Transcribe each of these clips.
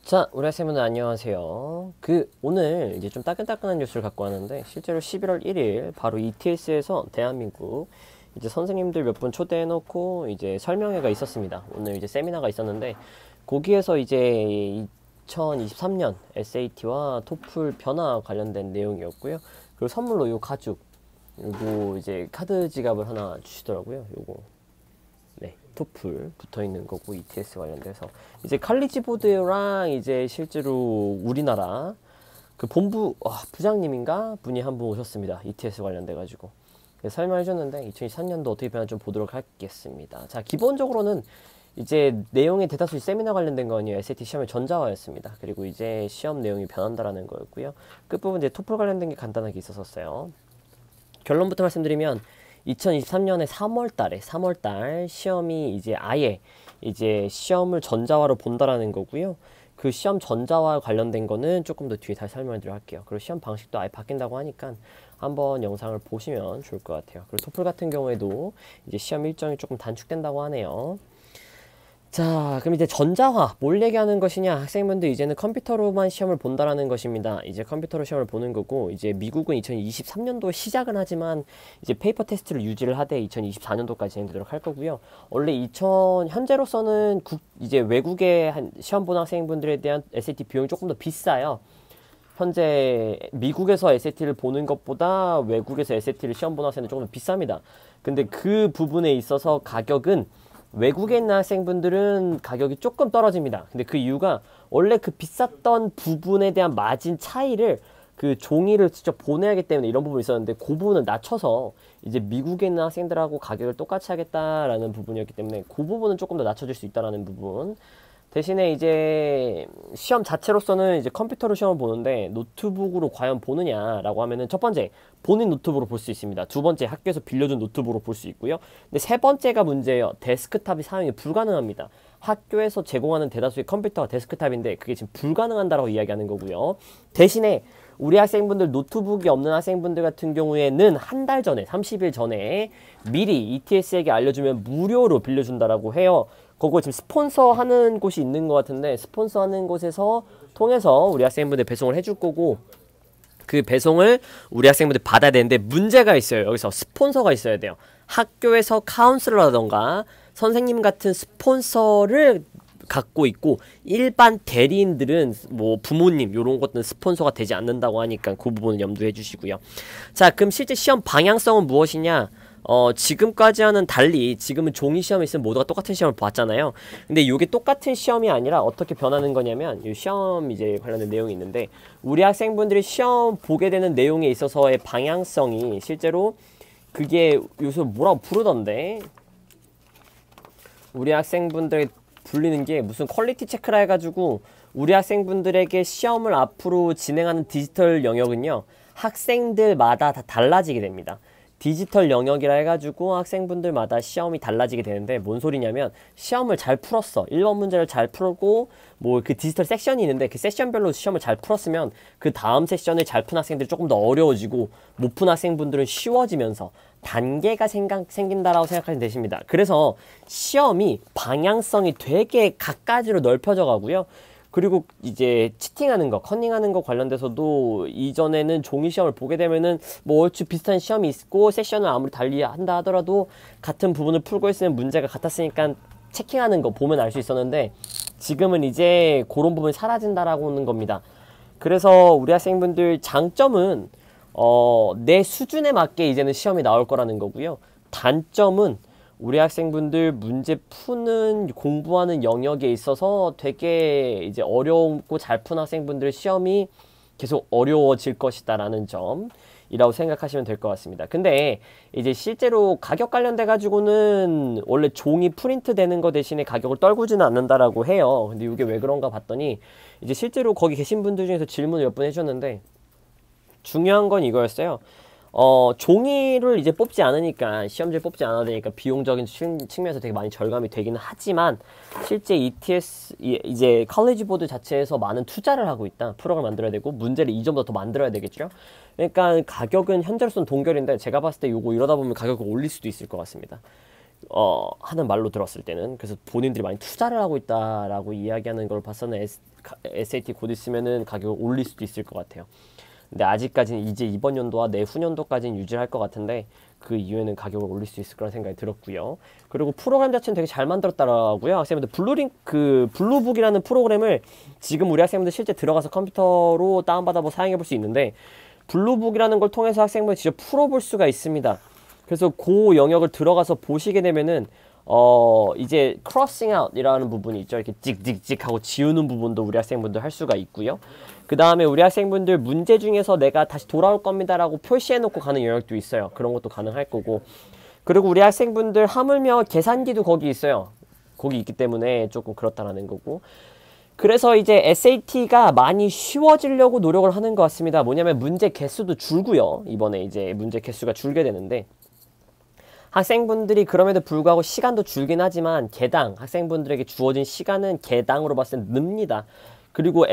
자, 우리 학생분들 안녕하세요. 오늘 이제 좀 따끈따끈한 뉴스를 갖고 왔는데, 실제로 11월 1일 바로 ETS에서 대한민국 이제 선생님들 몇 분 초대해놓고 이제 설명회가 있었습니다. 오늘 이제 세미나가 있었는데, 거기에서 이제 2023년 SAT와 토플 변화 관련된 내용이었고요. 그리고 선물로 요 가죽, 요거 이제 카드 지갑을 하나 주시더라고요. 요거. 네, 토플 붙어 있는 거고, ETS 관련돼서 이제 칼리지 보드랑 이제 실제로 우리나라 그 본부 부장님인가 분이 한 분 오셨습니다. ETS 관련돼 가지고 설명해 줬는데 2023년도 어떻게 변화 좀 보도록 하겠습니다. 자, 기본적으로는 이제 내용의 대다수 세미나 관련된 거 아니에요. SAT 시험의 전자화였습니다. 그리고 이제 시험 내용이 변한다라는 거였고요. 끝부분 이제 토플 관련된 게 간단하게 있었어요. 결론부터 말씀드리면 2023년에 3월달 시험이 이제 아예 이제 시험을 전자화로 본다라는 거고요. 그 시험 전자화 관련된 거는 조금 더 뒤에 다시 설명을 드리도록 할게요. 그리고 시험 방식도 아예 바뀐다고 하니까 한번 영상을 보시면 좋을 것 같아요. 그리고 토플 같은 경우에도 이제 시험 일정이 조금 단축된다고 하네요. 자, 그럼 이제 전자화, 뭘 얘기하는 것이냐? 학생분들 이제는 컴퓨터로만 시험을 본다라는 것입니다. 이제 컴퓨터로 시험을 보는 거고, 이제 미국은 2023년도에 시작은 하지만 이제 페이퍼 테스트를 유지를 하되 2024년도까지 진행되도록 할 거고요. 원래 현재로서는 이제 외국의 시험 보는 학생분들에 대한 SAT 비용이 조금 더 비싸요. 현재 미국에서 SAT를 보는 것보다 외국에서 SAT를 시험 보는 학생은 조금 더 비쌉니다. 근데 그 부분에 있어서 가격은 외국에 있는 학생분들은 가격이 조금 떨어집니다. 근데 그 이유가 원래 그 비쌌던 부분에 대한 마진 차이를 그 종이를 직접 보내야 하기 때문에 이런 부분이 있었는데, 그 부분을 낮춰서 이제 미국에 있는 학생들하고 가격을 똑같이 하겠다라는 부분이었기 때문에 그 부분은 조금 더 낮춰줄 수 있다라는 부분. 대신에 이제 시험 자체로서는 이제 컴퓨터로 시험을 보는데 노트북으로 과연 보느냐라고 하면은, 첫 번째 본인 노트북으로 볼 수 있습니다. 두 번째 학교에서 빌려준 노트북으로 볼 수 있고요. 근데 세 번째가 문제예요. 데스크탑이 사용이 불가능합니다. 학교에서 제공하는 대다수의 컴퓨터가 데스크탑인데 그게 지금 불가능한다라고 이야기하는 거고요. 대신에 우리 학생분들 노트북이 없는 학생분들 같은 경우에는 한 달 전에 30일 전에 미리 ETS에게 알려주면 무료로 빌려준다라고 해요. 그거 지금 스폰서 하는 곳이 있는 것 같은데, 스폰서 하는 곳에서 통해서 우리 학생분들 배송을 해줄 거고, 그 배송을 우리 학생분들 받아야 되는데 문제가 있어요. 여기서 스폰서가 있어야 돼요. 학교에서 카운슬러라던가 선생님 같은 스폰서를 갖고 있고, 일반 대리인들은 뭐 부모님 요런 것들은 스폰서가 되지 않는다고 하니까 그 부분을 염두해 주시고요. 자, 그럼 실제 시험 방향성은 무엇이냐? 지금까지와는 달리 지금은 종이 시험이 있으면 모두가 똑같은 시험을 봤잖아요. 근데 이게 똑같은 시험이 아니라 어떻게 변하는 거냐면, 이 시험 이제 관련된 내용이 있는데, 우리 학생분들이 시험 보게 되는 내용에 있어서의 방향성이 실제로 그게 요새 뭐라고 부르던데, 우리 학생분들 불리는 게 무슨 퀄리티 체크라 해가지고, 우리 학생분들에게 시험을 앞으로 진행하는 디지털 영역은요 학생들마다 다 달라지게 됩니다. 디지털 영역이라 해가지고 학생분들마다 시험이 달라지게 되는데, 뭔 소리냐면, 시험을 잘 풀었어, 1번 문제를 잘 풀고 뭐 그 디지털 섹션이 있는데 그 섹션별로 시험을 잘 풀었으면 그 다음 세션을 잘 푼 학생들이 조금 더 어려워지고, 못 푼 학생분들은 쉬워지면서 단계가 생긴다라고 생각하시면 되십니다. 그래서 시험이 방향성이 되게 각가지로 넓혀져 가고요. 그리고 이제 치팅하는 거, 커닝하는 거 관련돼서도 이전에는 종이 시험을 보게 되면은 뭐 얼추 비슷한 시험이 있고, 세션을 아무리 달리 한다 하더라도 같은 부분을 풀고 있으면 문제가 같았으니까 체킹하는 거 보면 알 수 있었는데, 지금은 이제 그런 부분이 사라진다라고 하는 겁니다. 그래서 우리 학생분들 장점은 내 수준에 맞게 이제는 시험이 나올 거라는 거고요. 단점은 우리 학생분들 문제 푸는 공부하는 영역에 있어서 되게 이제 어렵고 잘 푼 학생분들 시험이 계속 어려워질 것이다 라는 점이라고 생각하시면 될 것 같습니다. 근데 이제 실제로 가격 관련돼 가지고는 원래 종이 프린트 되는 거 대신에 가격을 떨구지는 않는다라고 해요. 근데 이게 왜 그런가 봤더니, 이제 실제로 거기 계신 분들 중에서 질문을 몇 번 해주셨는데, 중요한 건 이거였어요. 종이를 이제 뽑지 않으니까, 시험지를 뽑지 않아야 되니까 비용적인 측면에서 되게 많이 절감이 되기는 하지만, 실제 ETS, 이제 컬리지 보드 자체에서 많은 투자를 하고 있다. 프로그램을 만들어야 되고, 문제를 이전보다 더 만들어야 되겠죠. 그러니까 가격은 현재로서는 동결인데, 제가 봤을 때 요거 이러다 보면 가격을 올릴 수도 있을 것 같습니다. 하는 말로 들었을 때는. 그래서 본인들이 많이 투자를 하고 있다라고 이야기하는 걸 봐서는 SAT 곧 있으면은 가격을 올릴 수도 있을 것 같아요. 근데 아직까지는 이제 이번 연도와 내후년도까지는 유지할 것 같은데 그 이후에는 가격을 올릴 수 있을 거라는 생각이 들었고요. 그리고 프로그램 자체는 되게 잘 만들었더라고요. 학생분들 블루북이라는 프로그램을 지금 우리 학생분들 실제 들어가서 컴퓨터로 다운받아보고 사용해 볼 수 있는데, 블루북이라는 걸 통해서 학생분들 직접 풀어볼 수가 있습니다. 그래서 그 영역을 들어가서 보시게 되면은 이제 크로싱 아웃이라는 부분이 있죠. 이렇게 찍찍찍 하고 지우는 부분도 우리 학생분들 할 수가 있고요. 그 다음에 우리 학생분들 문제 중에서 내가 다시 돌아올 겁니다 라고 표시해 놓고 가는 영역도 있어요. 그런 것도 가능할 거고. 그리고 우리 학생분들 하물며 계산기도 거기 있어요. 거기 있기 때문에 조금 그렇다라는 거고. 그래서 이제 SAT가 많이 쉬워지려고 노력을 하는 것 같습니다. 뭐냐면 문제 개수도 줄고요. 이번에 이제 문제 개수가 줄게 되는데, 학생분들이 그럼에도 불구하고 시간도 줄긴 하지만 개당 학생분들에게 주어진 시간은 개당으로 봤을 때 늡니다. 그리고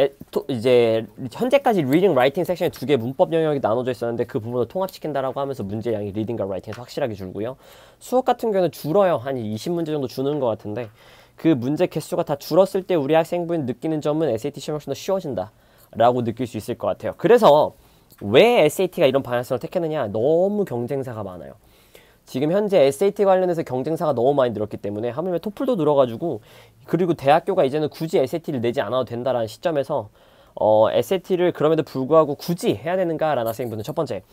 이제 현재까지 리딩, 라이팅 섹션에 두 개 문법 영역이 나눠져 있었는데 그 부분을 통합시킨다라고 하면서 문제 양이 리딩과 라이팅에서 확실하게 줄고요. 수업 같은 경우는 줄어요. 한 20문제 정도 주는 것 같은데, 그 문제 개수가 다 줄었을 때 우리 학생분이 느끼는 점은 SAT 시험이 훨씬 더 쉬워진다 라고 느낄 수 있을 것 같아요. 그래서 왜 SAT가 이런 방향성을 택했느냐, 너무 경쟁사가 많아요. 지금 현재 SAT 관련해서 경쟁사가 너무 많이 늘었기 때문에 하물며 토플도 늘어가지고, 그리고 대학교가 이제는 굳이 SAT를 내지 않아도 된다라는 시점에서 SAT를 그럼에도 불구하고 굳이 해야 되는가라는 학생분들, 첫 번째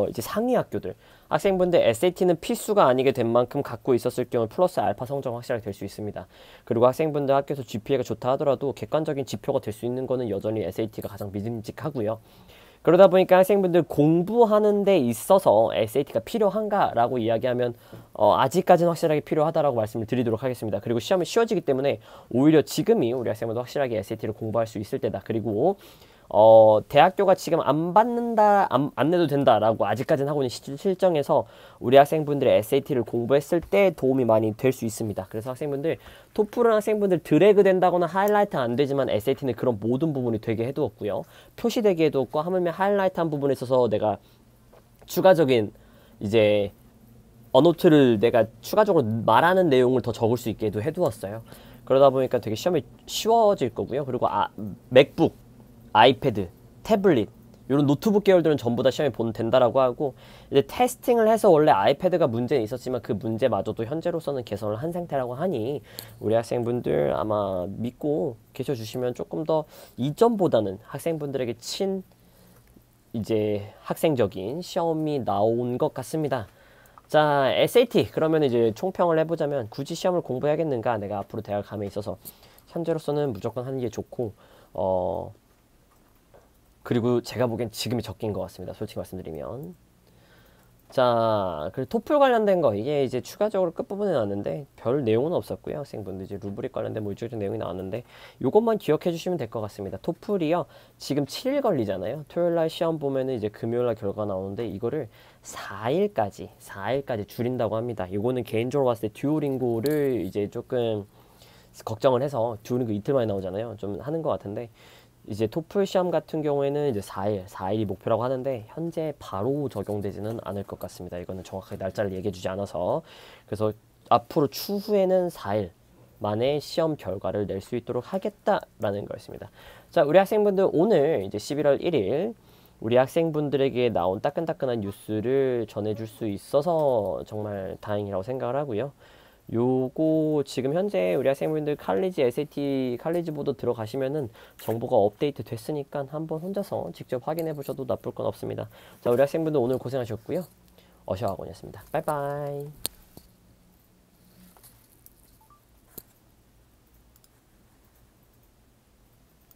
이제 상위 학교들 학생분들 SAT는 필수가 아니게 된 만큼 갖고 있었을 경우 플러스 알파 성적 확실하게 될 수 있습니다. 그리고 학생분들 학교에서 GPA가 좋다 하더라도 객관적인 지표가 될 수 있는 거는 여전히 SAT가 가장 믿음직하고요. 그러다 보니까 학생분들 공부하는 데 있어서 SAT가 필요한가라고 이야기하면 아직까지는 확실하게 필요하다라고 말씀을 드리도록 하겠습니다. 그리고 시험이 쉬워지기 때문에 오히려 지금이 우리 학생분들 확실하게 SAT를 공부할 수 있을 때다. 그리고 대학교가 지금 안 내도 된다라고 아직까지는 하고 있는 실정에서 우리 학생분들의 SAT를 공부했을 때 도움이 많이 될 수 있습니다. 그래서 학생분들, 토플은 학생분들 드래그 된다거나 하이라이트 안 되지만 SAT는 그런 모든 부분이 되게 해두었고요. 표시되게 해두었고, 하물며 하이라이트 한 부분에 있어서 내가 추가적인 이제 어노트를 내가 추가적으로 말하는 내용을 더 적을 수 있게도 해두었어요. 그러다 보니까 되게 시험이 쉬워질 거고요. 그리고 맥북, 아이패드, 태블릿, 이런 노트북 계열들은 전부 다 시험에 된다라고 하고, 이제 테스팅을 해서 원래 아이패드가 문제는 있었지만 그 문제마저도 현재로서는 개선을 한 상태라고 하니 우리 학생분들 아마 믿고 계셔주시면 조금 더 이전보다는 학생분들에게 이제 학생적인 시험이 나온 것 같습니다. 자, SAT 그러면 이제 총평을 해보자면, 굳이 시험을 공부해야겠는가? 내가 앞으로 대학 감에 있어서 현재로서는 무조건 하는 게 좋고, 그리고 제가 보기엔 지금이 적긴 것 같습니다. 솔직히 말씀드리면. 자, 그리고 토플 관련된 거, 이게 이제 추가적으로 끝부분에 나왔는데 별 내용은 없었고요. 학생분들 이제 루브릭 관련된 물질적 내용이 나왔는데 요것만 기억해 주시면 될 것 같습니다. 토플이요, 지금 7일 걸리잖아요. 토요일날 시험 보면은 이제 금요일날 결과 나오는데 이거를 4일까지 줄인다고 합니다. 이거는 개인적으로 봤을 때 듀오링고를 이제 조금 걱정을 해서, 듀오링고 이틀 만에 나오잖아요. 좀 하는 것 같은데, 이제 토플 시험 같은 경우에는 이제 4일이 목표라고 하는데 현재 바로 적용되지는 않을 것 같습니다. 이거는 정확하게 날짜를 얘기해 주지 않아서. 그래서 앞으로 추후에는 4일 만에 시험 결과를 낼 수 있도록 하겠다라는 거였습니다. 자, 우리 학생분들 오늘 이제 11월 1일 우리 학생분들에게 나온 따끈따끈한 뉴스를 전해줄 수 있어서 정말 다행이라고 생각을 하고요. 요거 지금 현재 우리 학생분들 칼리지 SAT 칼리지 보드 들어가시면은 정보가 업데이트 됐으니까 한번 혼자서 직접 확인해 보셔도 나쁠 건 없습니다. 자, 우리 학생분들 오늘 고생하셨고요. 어셔학원이었습니다. 빠이빠이.